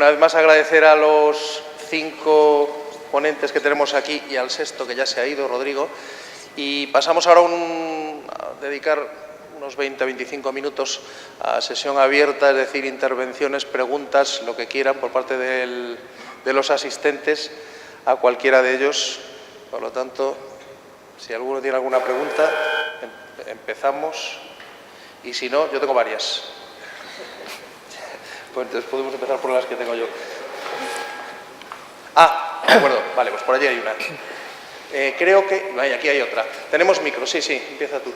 una vez más agradecer a los 5 ponentes que tenemos aquí y al sexto que ya se ha ido, Rodrigo. Y pasamos ahora a dedicar unos 20-25 minutos a sesión abierta, es decir, intervenciones, preguntas, lo que quieran por parte de los asistentes a cualquiera de ellos. Por lo tanto, si alguno tiene alguna pregunta, empezamos. Y si no, yo tengo varias. Pues entonces podemos empezar por las que tengo yo. De acuerdo. Vale, pues por allí hay una. Creo que... aquí hay otra. Tenemos micro. Sí, empieza tú.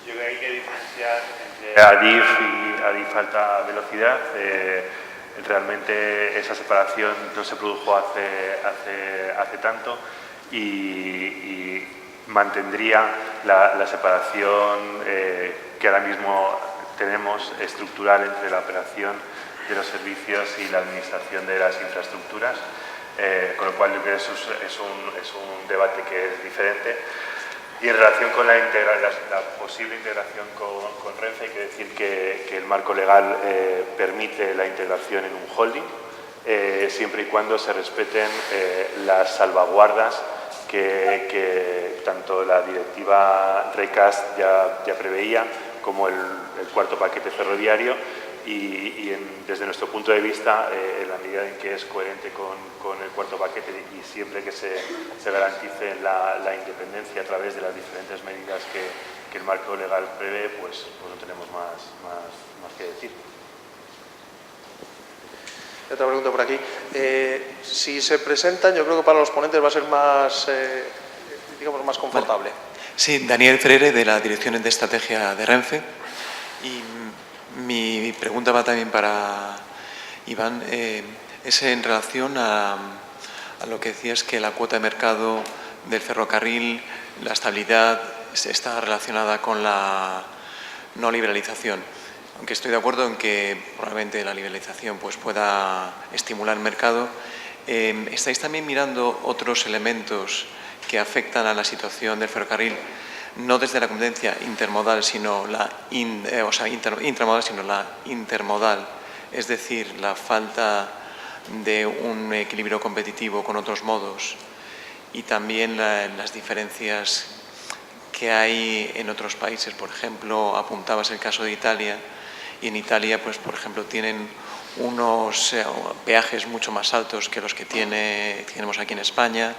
Yo creo que hay que diferenciar entre ADIF y ADIF alta velocidad. Realmente esa separación no se produjo hace tanto y mantendría la separación que ahora mismo tenemos estructural entre la operación de los servicios y la administración de las infraestructuras, con lo cual yo creo que eso es un debate que es diferente. Y en relación con la posible integración con Renfe, hay que decir que el marco legal permite la integración en un holding, siempre y cuando se respeten las salvaguardas que tanto la directiva RECAST ya preveía, como el cuarto paquete ferroviario, y desde nuestro punto de vista, en la medida en que es coherente con el cuarto paquete y siempre que se garantice la independencia a través de las diferentes medidas que el marco legal prevé, pues no tenemos más que decir. Otra pregunta por aquí. Si se presentan, yo creo que para los ponentes va a ser más, más confortable. Vale. Sí, Daniel Freire, de la Dirección de Estrategia de Renfe. Y mi pregunta va también para Iván. Es en relación a lo que decías, que la cuota de mercado del ferrocarril, la estabilidad, está relacionada con la no liberalización. Aunque estoy de acuerdo en que probablemente la liberalización pueda estimular el mercado, ¿estáis también mirando otros elementos que afectan a la situación del ferrocarril, no desde la competencia intermodal, sino la intramodal, sino la intermodal? Es decir, la falta de un equilibrio competitivo con otros modos y también las diferencias que hay en otros países. Por ejemplo, apuntabas el caso de Italia, y en Italia, por ejemplo, tienen unos peajes mucho más altos que los que tenemos aquí en España,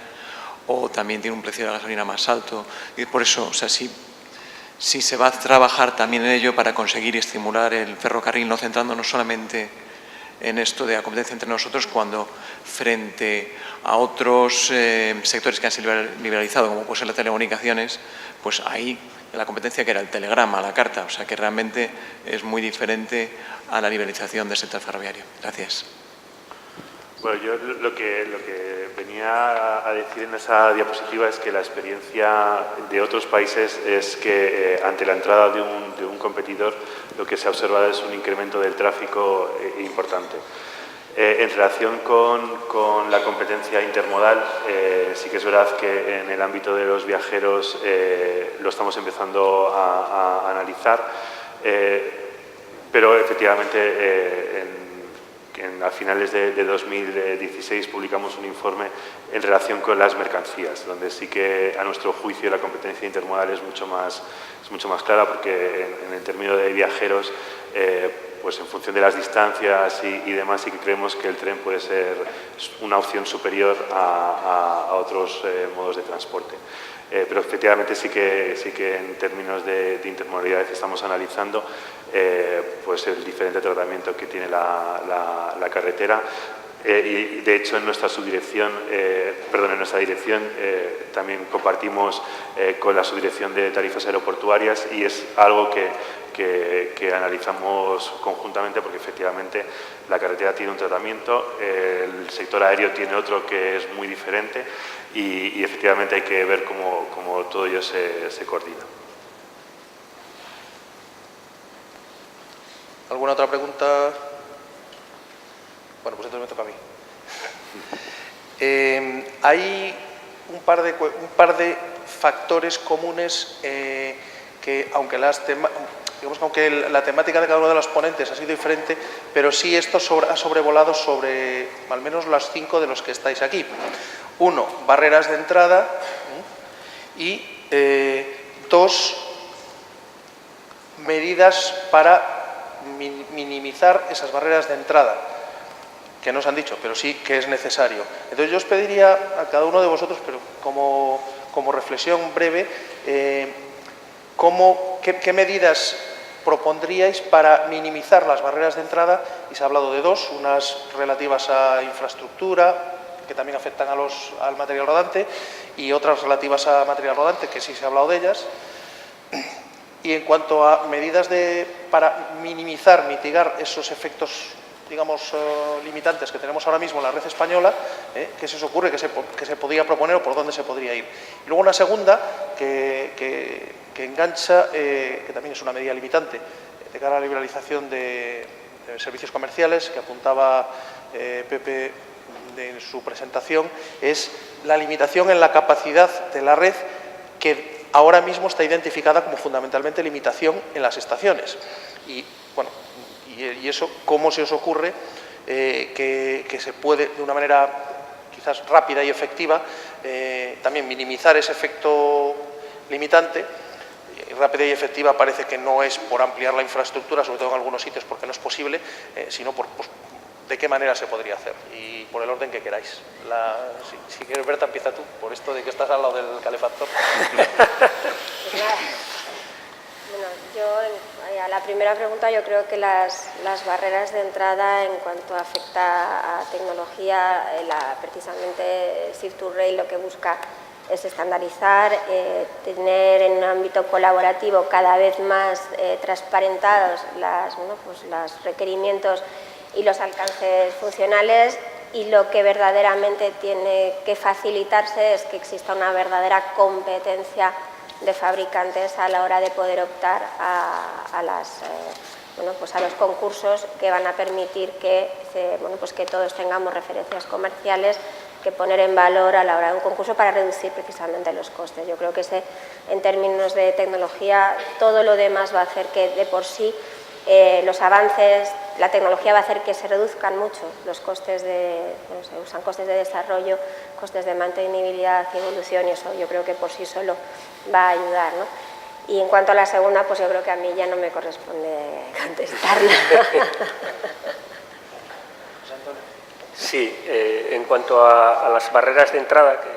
o también tiene un precio de la gasolina más alto. Y por eso, si se va a trabajar también en ello para conseguir estimular el ferrocarril, no centrándonos solamente en esto de la competencia entre nosotros, cuando frente a otros sectores que han sido liberalizados, como puede ser las telecomunicaciones, pues ahí la competencia que era el telegrama, la carta, o sea que realmente es muy diferente a la liberalización del sector ferroviario. Gracias. Bueno, yo lo que venía a decir en esa diapositiva es que la experiencia de otros países es que ante la entrada de un competidor lo que se ha observado es un incremento del tráfico importante. En relación con la competencia intermodal, sí que es verdad que en el ámbito de los viajeros lo estamos empezando a analizar, pero efectivamente a finales de 2016 publicamos un informe en relación con las mercancías, donde sí que a nuestro juicio la competencia intermodal es mucho más clara, porque en el término de viajeros, pues en función de las distancias y demás, sí que creemos que el tren puede ser una opción superior a otros modos de transporte. Pero efectivamente sí que en términos de intermodalidad estamos analizando pues el diferente tratamiento que tiene la carretera, Y de hecho en nuestra subdirección, en nuestra dirección también compartimos con la subdirección de tarifas aeroportuarias y es algo que analizamos conjuntamente porque efectivamente la carretera tiene un tratamiento, el sector aéreo tiene otro que es muy diferente y efectivamente hay que ver cómo todo ello se coordina. ¿Alguna otra pregunta? Bueno, pues entonces me toca a mí. Hay un par de factores comunes que, aunque la temática de cada uno de los ponentes ha sido diferente, pero sí esto ha sobrevolado sobre al menos las 5 de los que estáis aquí. 1, barreras de entrada y 2, medidas para minimizar esas barreras de entrada, que no os han dicho, pero sí que es necesario. Entonces yo os pediría a cada uno de vosotros, pero como reflexión breve, ¿qué medidas propondríais para minimizar las barreras de entrada? Y se ha hablado de 2, unas relativas a infraestructura, que también afectan al material rodante, y otras relativas a material rodante, que sí se ha hablado de ellas. Y en cuanto a medidas para mitigar esos efectos, digamos, limitantes que tenemos ahora mismo en la red española, ¿qué se os ocurre que se podría proponer o por dónde se podría ir? Y luego una segunda que engancha, que también es una medida limitante de cara a la liberalización de servicios comerciales, que apuntaba Pepe en su presentación, es la limitación en la capacidad de la red, que ahora mismo está identificada como fundamentalmente limitación en las estaciones. Y, bueno, y eso, ¿cómo se os ocurre que se puede, de una manera quizás rápida y efectiva, también minimizar ese efecto limitante? Rápida y efectiva parece que no es por ampliar la infraestructura, sobre todo en algunos sitios porque no es posible, sino por de qué manera se podría hacer y por el orden que queráis. Si quieres, Berta, empieza tú, por esto de que estás al lado del calefactor. Bueno, yo a la primera pregunta yo creo que las barreras de entrada en cuanto afecta a tecnología, precisamente Shift2Rail lo que busca es estandarizar, tener en un ámbito colaborativo cada vez más transparentados los requerimientos y los alcances funcionales, y lo que verdaderamente tiene que facilitarse es que exista una verdadera competencia de fabricantes a la hora de poder optar a los concursos que van a permitir que todos tengamos referencias comerciales que poner en valor a la hora de un concurso para reducir precisamente los costes. Yo creo que en términos de tecnología, todo lo demás va a hacer que de por sí los avances, la tecnología va a hacer que se reduzcan mucho los costes se usan costes de desarrollo, costes de mantenibilidad y evolución, y eso yo creo que por sí solo va a ayudar, ¿no? Y en cuanto a la segunda, pues yo creo que a mí ya no me corresponde contestarla. Sí, en cuanto a las barreras de entrada, que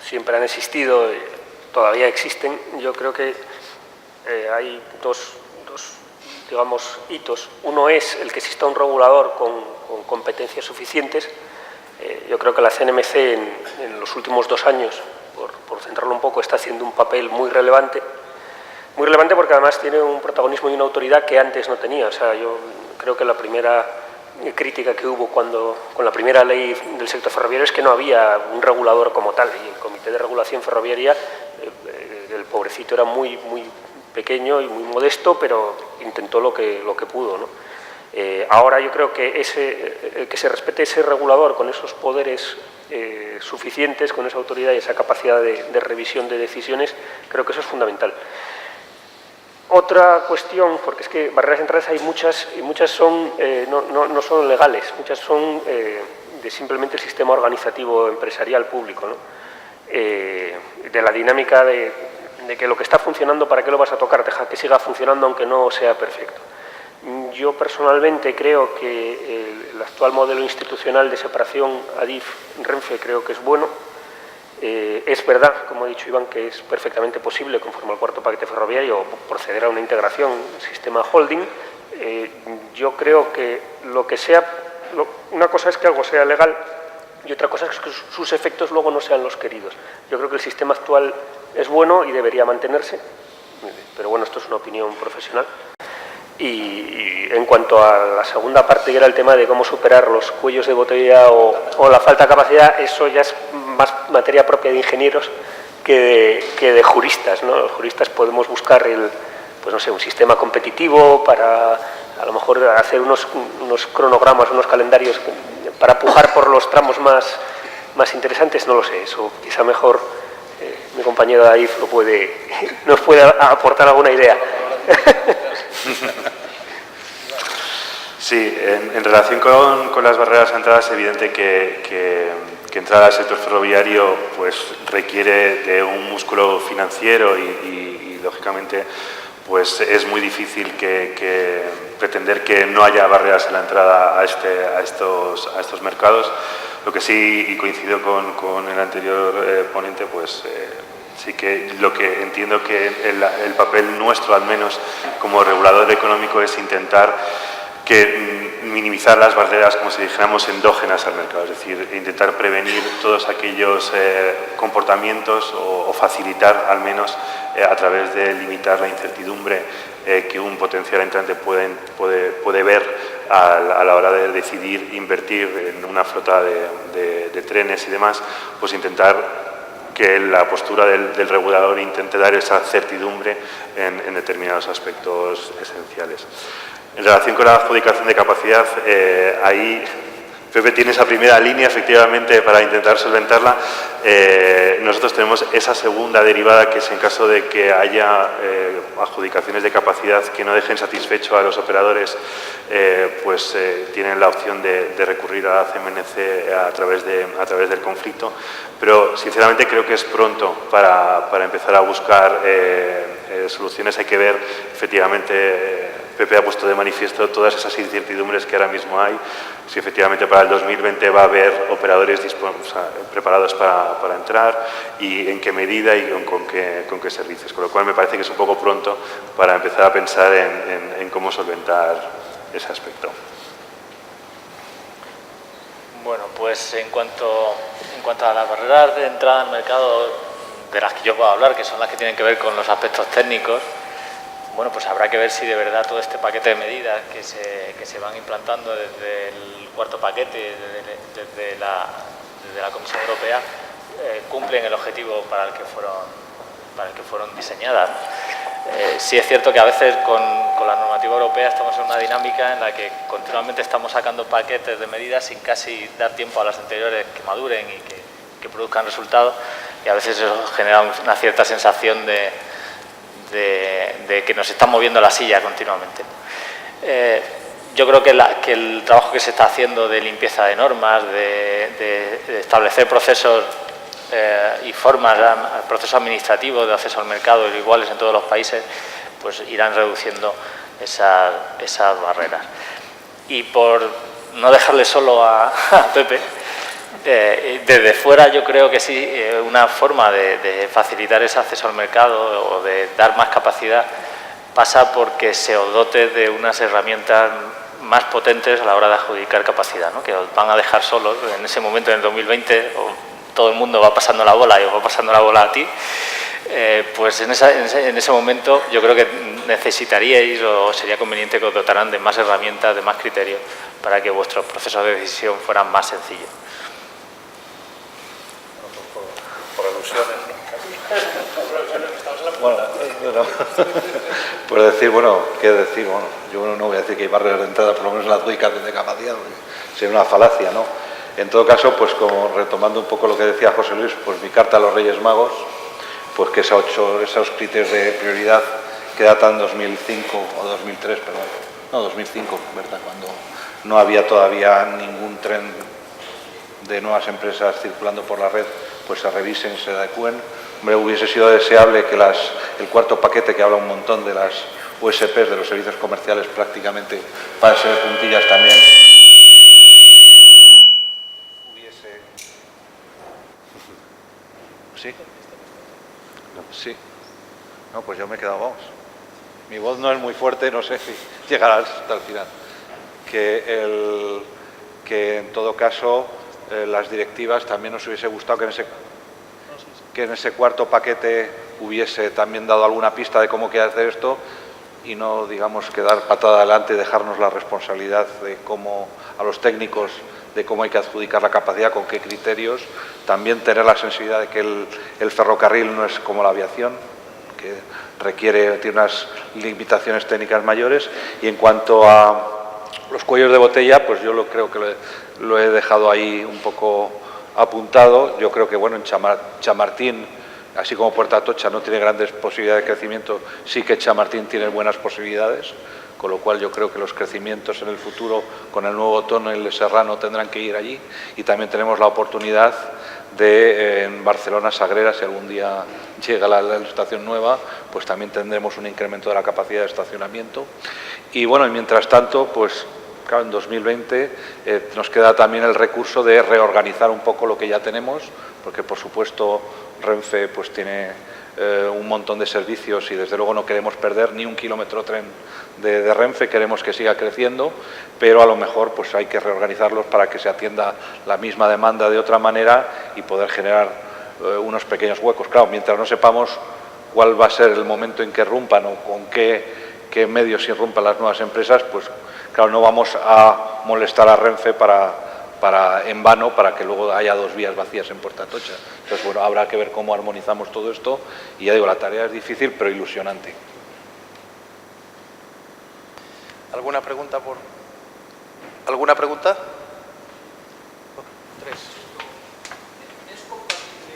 siempre han existido y todavía existen, yo creo que hay dos digamos, hitos. Uno es el que exista un regulador con competencias suficientes. Yo creo que la CNMC en los últimos 2 años, por centrarlo un poco, está haciendo un papel muy relevante porque además tiene un protagonismo y una autoridad que antes no tenía. O sea, yo creo que la primera crítica que hubo con la primera ley del sector ferroviario es que no había un regulador como tal, y el Comité de Regulación Ferroviaria, el pobrecito era muy pequeño y muy modesto, pero intentó lo que pudo, ¿no? Ahora yo creo que que se respete ese regulador con esos poderes suficientes, con esa autoridad y esa capacidad de revisión de decisiones, creo que eso es fundamental. Otra cuestión, porque es que barreras de entrada hay muchas, y muchas son, no son legales, muchas son de simplemente el sistema organizativo empresarial público, ¿no? De la dinámica de que lo que está funcionando, ¿para qué lo vas a tocar? Deja que siga funcionando aunque no sea perfecto. Yo personalmente creo que el actual modelo institucional de separación ADIF-Renfe creo que es bueno. Es verdad, como ha dicho Iván, que es perfectamente posible, conforme al cuarto paquete ferroviario, proceder a una integración sistema holding. Yo creo que lo que sea una cosa es que algo sea legal y otra cosa es que sus efectos luego no sean los queridos. Yo creo que el sistema actual es bueno y debería mantenerse, pero bueno, esto es una opinión profesional. Y en cuanto a la segunda parte, que era el tema de cómo superar los cuellos de botella o la falta de capacidad, eso ya es más materia propia de ingenieros que de juristas, ¿no? Los juristas podemos buscar pues no sé, un sistema competitivo para a lo mejor hacer unos cronogramas, unos calendarios para pujar por los tramos más interesantes, no lo sé, eso quizá mejor mi compañero Daif nos puede aportar alguna idea. Sí, en relación con las barreras a entrada es evidente que entrar al sector ferroviario pues requiere de un músculo financiero y lógicamente pues es muy difícil que pretender que no haya barreras en la entrada a estos mercados. Lo que sí, y coincido con el anterior ponente, pues sí que lo que entiendo que el papel nuestro, al menos como regulador económico, es intentar minimizar las barreras, como si dijéramos, endógenas al mercado, es decir, intentar prevenir todos aquellos comportamientos o facilitar, al menos, a través de limitar la incertidumbre que un potencial entrante puede ver a la hora de decidir invertir en una flota de trenes y demás, pues intentar que la postura del regulador intente dar esa certidumbre en determinados aspectos esenciales. En relación con la adjudicación de capacidad, ahí Pepe tiene esa primera línea, efectivamente, para intentar solventarla. Nosotros tenemos esa segunda derivada, que es en caso de que haya adjudicaciones de capacidad que no dejen satisfecho a los operadores, pues tienen la opción de recurrir a la CMNC a través del conflicto. Pero, sinceramente, creo que es pronto para empezar a buscar soluciones. Hay que ver, efectivamente, Pepe ha puesto de manifiesto todas esas incertidumbres que ahora mismo hay, si efectivamente para el 2020 va a haber operadores preparados para entrar y en qué medida y con qué servicios. Con lo cual me parece que es un poco pronto para empezar a pensar en cómo solventar ese aspecto. Bueno, pues en cuanto a las barreras de entrada al mercado de las que yo puedo hablar, que son las que tienen que ver con los aspectos técnicos, bueno, pues habrá que ver si de verdad todo este paquete de medidas que se van implantando desde el cuarto paquete, desde la Comisión Europea, cumplen el objetivo para el que fueron diseñadas. Sí es cierto que a veces con la normativa europea estamos en una dinámica en la que continuamente estamos sacando paquetes de medidas sin casi dar tiempo a las anteriores que maduren y que produzcan resultados, y a veces eso genera una cierta sensación de que nos están moviendo la silla continuamente. Yo creo que el trabajo que se está haciendo de limpieza de normas, de establecer procesos y formas, procesos administrativos de acceso al mercado iguales en todos los países, pues irán reduciendo esas barreras. Y por no dejarle solo a Pepe, desde fuera yo creo que sí, una forma de facilitar ese acceso al mercado o de dar más capacidad pasa porque se os dote de unas herramientas más potentes a la hora de adjudicar capacidad, ¿no? Que os van a dejar solos en ese momento, en el 2020, todo el mundo va pasando la bola y os va pasando la bola a ti, pues en ese momento yo creo que necesitaríais o sería conveniente que os dotaran de más herramientas, de más criterios, para que vuestros procesos de decisión fueran más sencillos. Por alusiones. Bueno, pues decir, ¿qué decir? Bueno, yo no voy a decir que hay barreras de entrada, por lo menos en la adjudicación de capacidad, sería una falacia, ¿no? En todo caso, pues como retomando un poco lo que decía José Luis, pues mi carta a los Reyes Magos, pues que esos criterios de prioridad que datan 2005 o 2003, perdón, no, 2005, ¿verdad? Cuando no había todavía ningún tren de nuevas empresas circulando por la red, pues se revisen, se adecúen. Hombre, hubiese sido deseable que el cuarto paquete, que habla un montón de las USPs, de los servicios comerciales, prácticamente para ser de puntillas también, hubiese... ¿Sí? Sí. No, pues yo me he quedado, vamos. Mi voz no es muy fuerte, no sé si llegará hasta el final. Que que en todo caso las directivas también nos hubiese gustado que en ese cuarto paquete hubiese también dado alguna pista de cómo quiere hacer esto y no, digamos, que dar patada adelante y dejarnos la responsabilidad de cómo, a los técnicos, de cómo hay que adjudicar la capacidad, con qué criterios. También tener la sensibilidad de que el ferrocarril no es como la aviación, que tiene unas limitaciones técnicas mayores. Y en cuanto a los cuellos de botella, pues yo creo que lo he dejado ahí un poco apuntado. Yo creo que, bueno, en Chamartín, así como Puerta Atocha no tiene grandes posibilidades de crecimiento, sí que Chamartín tiene buenas posibilidades, con lo cual yo creo que los crecimientos en el futuro con el nuevo túnel de Serrano tendrán que ir allí. Y también tenemos la oportunidad de, en Barcelona Sagrera, si algún día llega la estación nueva, pues también tendremos un incremento de la capacidad de estacionamiento. Y bueno, y mientras tanto, pues claro, en 2020 nos queda también el recurso de reorganizar un poco lo que ya tenemos, porque por supuesto Renfe pues tiene un montón de servicios y desde luego no queremos perder ni un kilómetro tren de Renfe, queremos que siga creciendo, pero a lo mejor pues hay que reorganizarlos para que se atienda la misma demanda de otra manera y poder generar unos pequeños huecos. Claro, mientras no sepamos cuál va a ser el momento en que irrumpan o con qué medios irrumpan las nuevas empresas, pues claro, no vamos a molestar a Renfe en vano para que luego haya dos vías vacías en Puerta Atocha. Entonces, bueno, habrá que ver cómo armonizamos todo esto y ya digo, la tarea es difícil pero ilusionante. ¿Alguna pregunta por...? ¿Alguna pregunta? Tres.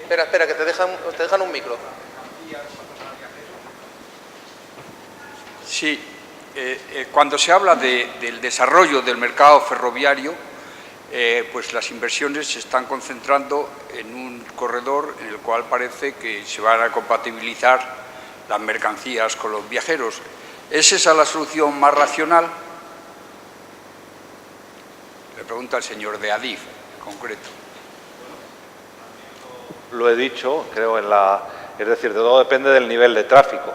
Espera, que te dejan un micro. Sí, cuando se habla del desarrollo del mercado ferroviario, pues las inversiones se están concentrando en un corredor en el cual parece que se van a compatibilizar las mercancías con los viajeros. ¿Es esa la solución más racional? Le pregunta el señor de Adif, en concreto. Lo he dicho, creo, es decir, de todo depende del nivel de tráfico.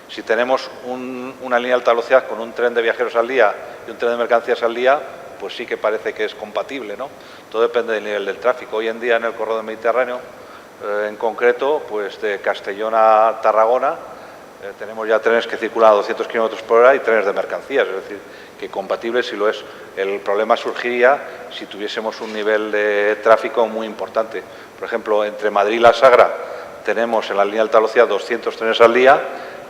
Si tenemos una línea de alta velocidad con un tren de viajeros al día y un tren de mercancías al día, pues sí que parece que es compatible, ¿no? Todo depende del nivel del tráfico. Hoy en día en el corredor mediterráneo, en concreto, pues de Castellón a Tarragona, tenemos ya trenes que circulan a 200 km por hora y trenes de mercancías, es decir, que compatible sí lo es. El problema surgiría si tuviésemos un nivel de tráfico muy importante. Por ejemplo, entre Madrid y La Sagra tenemos en la línea de alta velocidad 200 trenes al día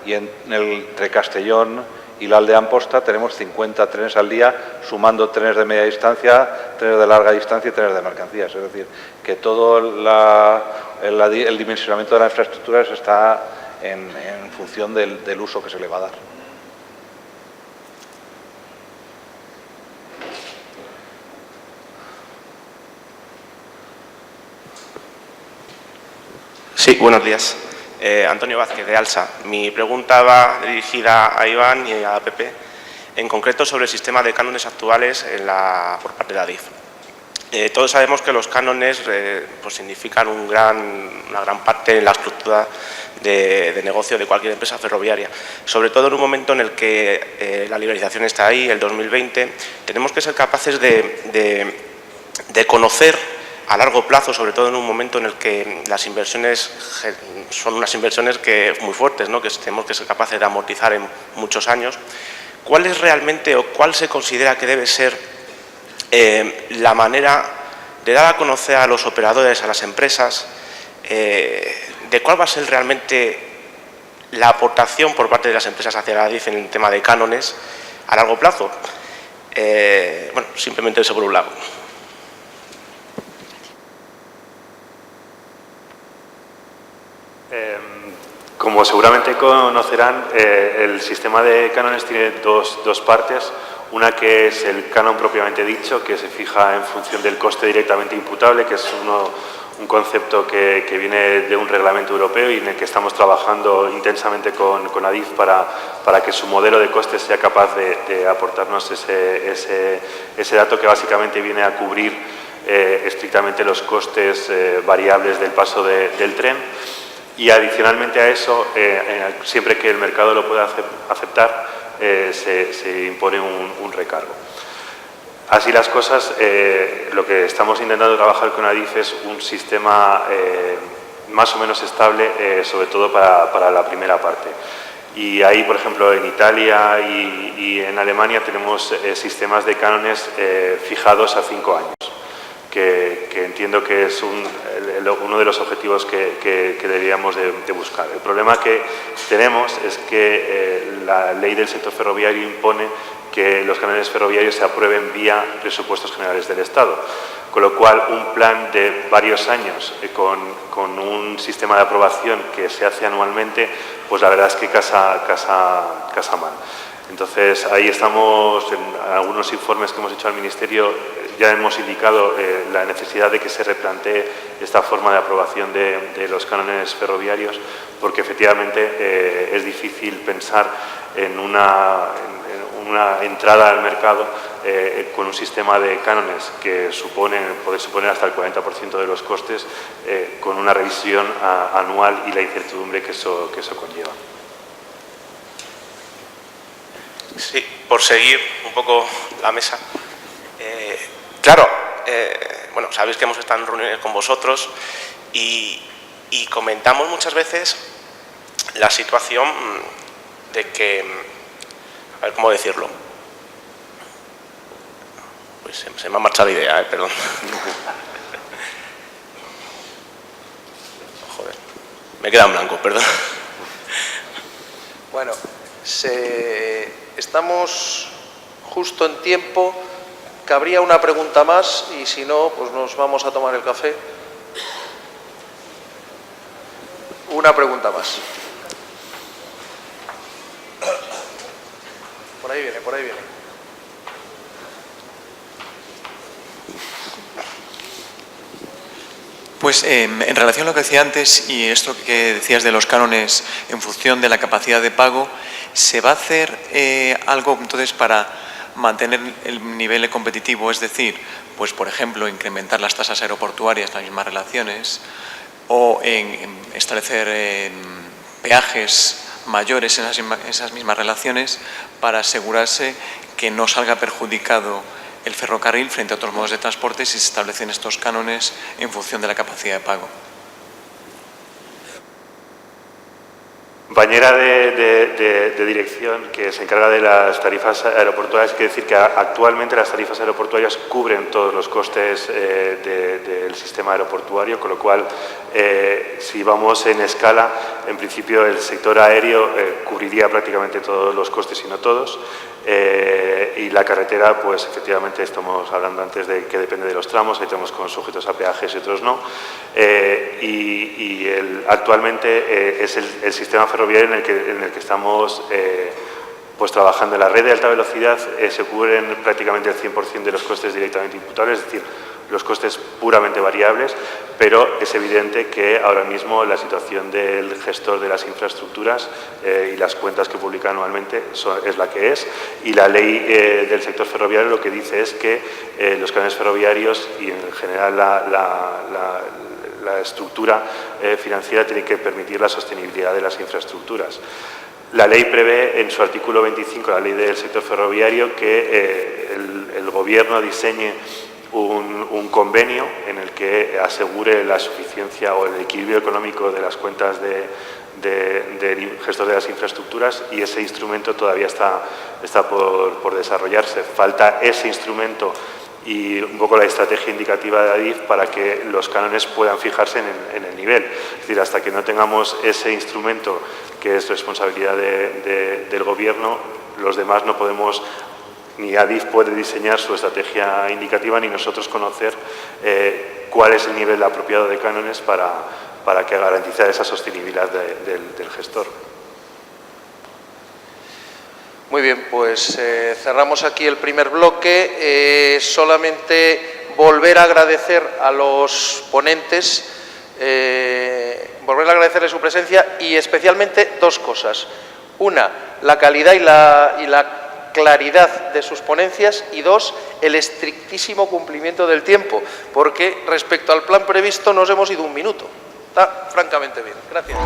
y entre Castellón y la Aldea Amposta tenemos 50 trenes al día, sumando trenes de media distancia, trenes de larga distancia y trenes de mercancías. Es decir, que todo el dimensionamiento de las infraestructuras está en función del uso que se le va a dar. Sí, buenos días. Antonio Vázquez, de ALSA. Mi pregunta va dirigida a Iván y a PP, en concreto sobre el sistema de cánones actuales por parte de Adif. Todos sabemos que los cánones pues significan una gran parte en la estructura de negocio de cualquier empresa ferroviaria. Sobre todo en un momento en el que la liberalización está ahí, el 2020, tenemos que ser capaces de conocer a largo plazo, sobre todo en un momento en el que las inversiones son unas inversiones muy fuertes, ¿no? Que tenemos que ser capaces de amortizar en muchos años. ¿Cuál es realmente o cuál se considera que debe ser la manera de dar a conocer a los operadores, a las empresas, de cuál va a ser realmente la aportación por parte de las empresas hacia la ADIF en el tema de cánones a largo plazo? Bueno, simplemente eso por un lado. Como seguramente conocerán, el sistema de cánones tiene dos partes. Una que es el canon propiamente dicho, que se fija en función del coste directamente imputable, que es un concepto que viene de un reglamento europeo y en el que estamos trabajando intensamente con Adif para que su modelo de costes sea capaz de aportarnos ese dato que básicamente viene a cubrir estrictamente los costes variables del paso del tren. Y adicionalmente a eso, siempre que el mercado lo pueda aceptar, se impone un recargo. Así las cosas, lo que estamos intentando trabajar con ADIF es un sistema más o menos estable, sobre todo para la primera parte. Y ahí, por ejemplo, en Italia y en Alemania tenemos sistemas de cánones fijados a 5 años, que entiendo que es uno de los objetivos que deberíamos de buscar. El problema que tenemos es que la ley del sector ferroviario impone que los cánones ferroviarios se aprueben vía presupuestos generales del Estado, con lo cual un plan de varios años con un sistema de aprobación que se hace anualmente, pues la verdad es que casa mal. Entonces, ahí estamos, en algunos informes que hemos hecho al Ministerio, ya hemos indicado la necesidad de que se replantee esta forma de aprobación de los cánones ferroviarios, porque efectivamente es difícil pensar en una entrada al mercado con un sistema de cánones que puede suponer hasta el 40% de los costes, con una revisión anual y la incertidumbre que eso conlleva. Sí, por seguir un poco la mesa. Claro, bueno, sabéis que hemos estado en reuniones con vosotros y comentamos muchas veces la situación de que, a ver cómo decirlo, pues se me ha marchado la idea, perdón. Joder, me queda en blanco, perdón. Bueno, estamos justo en tiempo. Cabría una pregunta más y si no, pues nos vamos a tomar el café. Una pregunta más. Por ahí viene, por ahí viene. Pues en relación a lo que decía antes y esto que decías de los cánones en función de la capacidad de pago, ¿se va a hacer algo entonces para mantener el nivel competitivo? Es decir, pues por ejemplo, incrementar las tasas aeroportuarias, las mismas relaciones, o en establecer peajes mayores en esas mismas relaciones para asegurarse que no salga perjudicado el ferrocarril frente a otros modos de transporte si se establecen estos cánones en función de la capacidad de pago. Compañera de dirección que se encarga de las tarifas aeroportuarias, quiere decir que actualmente las tarifas aeroportuarias cubren todos los costes del sistema aeroportuario, con lo cual si vamos en escala, en principio el sector aéreo cubriría prácticamente todos los costes y no todos. Y la carretera, pues efectivamente estamos hablando antes de que depende de los tramos, hay tramos con sujetos a peajes y otros no. Actualmente es el sistema ferroviario en el que estamos pues trabajando. En la red de alta velocidad se cubren prácticamente el 100% de los costes directamente imputables, es decir, los costes puramente variables, pero es evidente que ahora mismo la situación del gestor de las infraestructuras y las cuentas que publica anualmente es la que es, y la ley del sector ferroviario lo que dice es que los cánones ferroviarios y en general la estructura financiera tiene que permitir la sostenibilidad de las infraestructuras. La ley prevé en su artículo 25, la ley del sector ferroviario, que el Gobierno diseñe un convenio en el que asegure la suficiencia o el equilibrio económico de las cuentas del gestor de las infraestructuras, y ese instrumento todavía está por desarrollarse. Falta ese instrumento y un poco la estrategia indicativa de ADIF para que los cánones puedan fijarse en el nivel. Es decir, hasta que no tengamos ese instrumento, que es responsabilidad del Gobierno, los demás no podemos, ni ADIF puede diseñar su estrategia indicativa, ni nosotros conocer cuál es el nivel apropiado de cánones para que garantizar esa sostenibilidad del gestor. Muy bien, pues cerramos aquí el primer bloque. Solamente volver a agradecer a los ponentes, volver a agradecerles su presencia y especialmente dos cosas. Una, la calidad y la claridad de sus ponencias, y dos, el estrictísimo cumplimiento del tiempo, porque respecto al plan previsto nos hemos ido un minuto. Está francamente bien. Gracias.